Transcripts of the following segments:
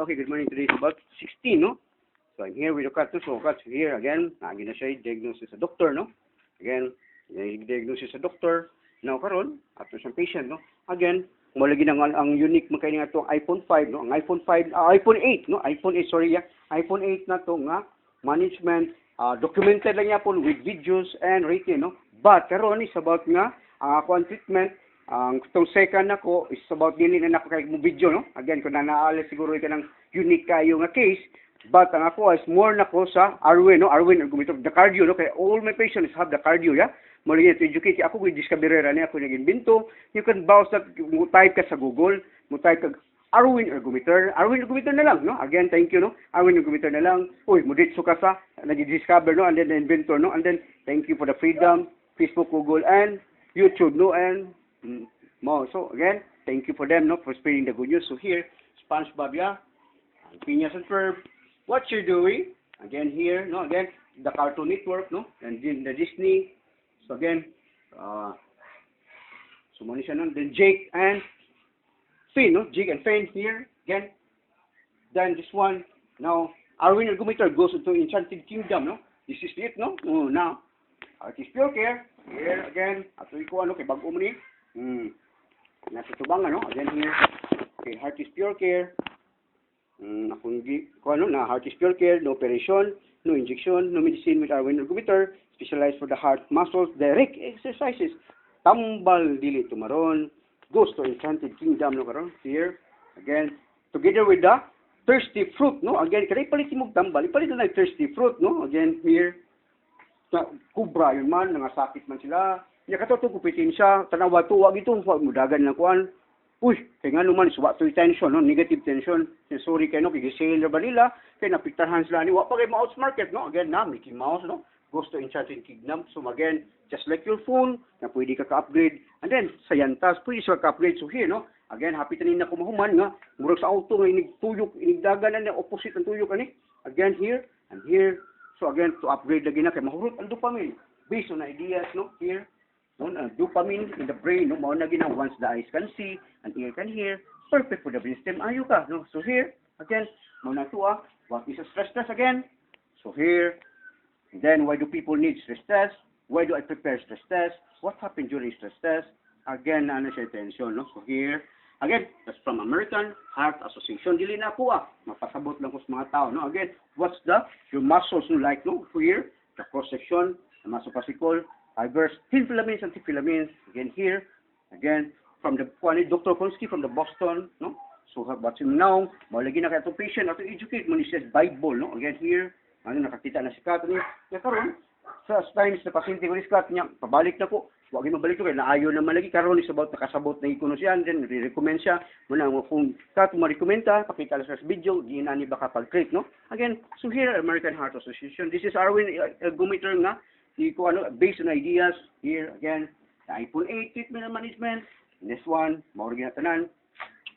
Okay, good morning. Today is about 16, no? So I'm here with Okat. So Okat here again. Nagin na siya diagnosis sa doctor, no? Again, diagnosis sa doctor. Now karon, ato siyang patient, no? Again, malagi na ang unique makay nga to iPhone 5, no? Ang iPhone 5, iPhone 8, no? iPhone 8, sorry, yeah. iPhone 8 na to nga management documented lang niya po with videos and written, no? But karon is about nga ako ang treatment. Ang itong second ako is about dili na nakakay mo video, no? Again, kung nanaalis siguro ka ng unique kayo nga case, but ang ako is more nako sa Arwin, no? Arwin, the cardio, no? Kaya all my patients have the cardio, yeah? Mali to educate. Ako with discoverera niya, ako nag-invento. You can browse that, mo type ka sa Google, mo type ka Arwin Ergometer. Arwin Ergometer na lang, no? Again, thank you, no? Arwin Ergometer na lang. Uy, mo ditso ka sa, nag-discover, no? And then the inventor, no? And then, thank you for the freedom, Facebook, Google, and YouTube, no? And more. So again, thank you for them, no, for spreading the good news. So here, SpongeBob, yeah, Phineas and Ferb, what you're doing? Again here, no, again the Cartoon Network, no, and then the Disney. So again, so muna siya, no? Then Jake and Finn, no, Jake and Finn here again. Then this one, now Arwin Ergometer goes into Enchanted Kingdom, no. This is it, no. Oh, now Artist Pure Care here again. Ato iko ano kay bag-o mo ni. Nasa tubang ano, again here. Okay, Heart is Pure Care. Akong na Heart is Pure Care, no operation, no injection, no medicine with Arwin Ergometer, specialized for the heart muscles, direct exercises. Tambal dili tumaron, goes to Enchanted Kingdom, no karon. Here, again, together with the Thirsty Fruit, no? Again, kaya palit mo tambal, ipalit na Thirsty Fruit, no? Again, here, kubra yun man, nangasakit man sila. Nya kato kupitin siya, tanawa tuwa gito, mudagan lang kuan. Uy, kay nga naman is what to tension, no? Negative tension. Sorry kay no, kay ba nila, kay napiktahan sila ni wa pa kay mouse market, no? Again na Mickey Mouse, no? Goes to Enchanted Kingdom. So again, just like your phone, na pwede ka ka-upgrade. And then sa yantas, pwede siya ka-upgrade. So here, no? Again, happy tanin na kumahuman nga, murag sa auto nga inigtuyok, inigdagan na opposite ang tuyok ani. Again here and here. So again, to upgrade lagi na kay mahurot ang dopamine based on ideas, no? Here. Dopamine in the brain, no? Mao na gina once the eyes can see and ear can hear, perfect for the brain stem. Ayo ka, no? So here, again, mao na tuwa, what is a stress test again? So here, then why do people need stress test? Why do I prepare stress test? What happened during stress test? Again, ano siya tension, no? So here, again, that's from American Heart Association. Dili na po mapasabot lang ko sa mga tao, no? Again, what's your muscles, no? Like, no? Here, the cross section, the muscle fascicle, fibers, thin filaments, antifilaments. Again here, again from the Dr. Konsky from the Boston, no? So what's him now? Malagi na kayo patient at educate mo ni says Bible, no? Again here, ano nakakita na si Kat niya. Kaya karon sa times na pasyente ko ni Kat niya, pabalik na ko. Wag mo balik ko kay naayo na malagi karon is about nakasabot na ikuno siya, then re-recommend siya. Muna kung Kat mo rekomenda, pakita sa video, di na ni baka pag-create, no? Again, so here American Heart Association. This is Arwin Ergometer nga. Based on ideas, here again, the iPhone 8 treatment and management. This one, maurag na tanan.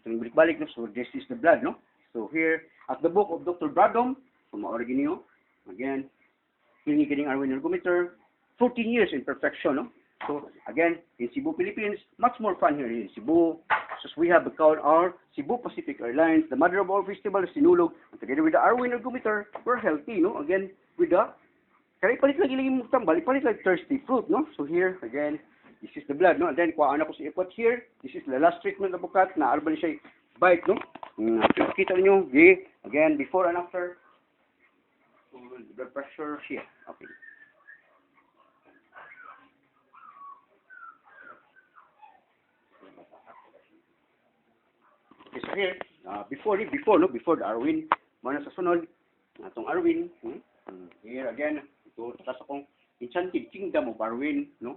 Balik-balik, no? So this is the blood, no? So here, at the book of Dr. Bradom, so maurag niyo, again, clinic Arwin Ergometer, 14 years in perfection, no? So again, in Cebu, Philippines, much more fun here in Cebu. So we have called our Cebu Pacific Airlines, the mother of all festivals, Sinulog, and together with the Arwin Ergometer, we're healthy, no? Again, with the kaya palit lagi mo tambal, palit like Thirsty Fruit, no? So here, again, this is the blood, no? And then, kuhaan ako sa ipot here, this is the last treatment na bukat, na arbali siya bite, no? Kita niyo, okay? Again, before and after, blood pressure here, okay. Okay, so here, before the Arwin, muna sa sunod, itong Arwin, here again, ito, takas akong Enchanted Kingdom of Arwin, no?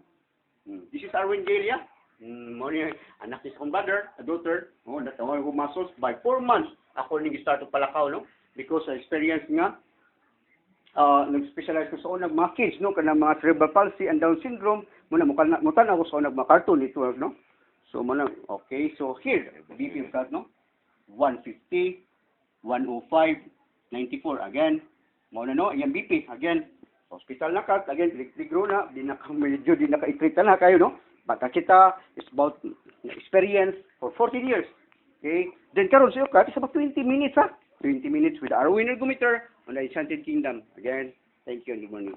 This is Arwin Galia. Muna anak ni akong brother, a daughter, no? Natawag ko muscles by 4 months. Ako nang start to palakaw, no? Because I experience nga, nag-specialize ko sa unang mga kids, no? Kanang mga cerebral palsy and Down syndrome. Muna, mutan ako sa unang mga cartoon network, no? So, muna, okay. So, here, BP cut, no? 150, 105, 94. Again, muna, no? Ayan, BP. Again, hospital na kat. Again, ligro na. Medyo di naka-treat na kayo, no? Bata kita is about experience for 14 years. Okay? Then, karon siyo kat, is about 20 minutes, ha? 20 minutes with our winner Gumitar on the Enchanted Kingdom. Again, thank you and good morning.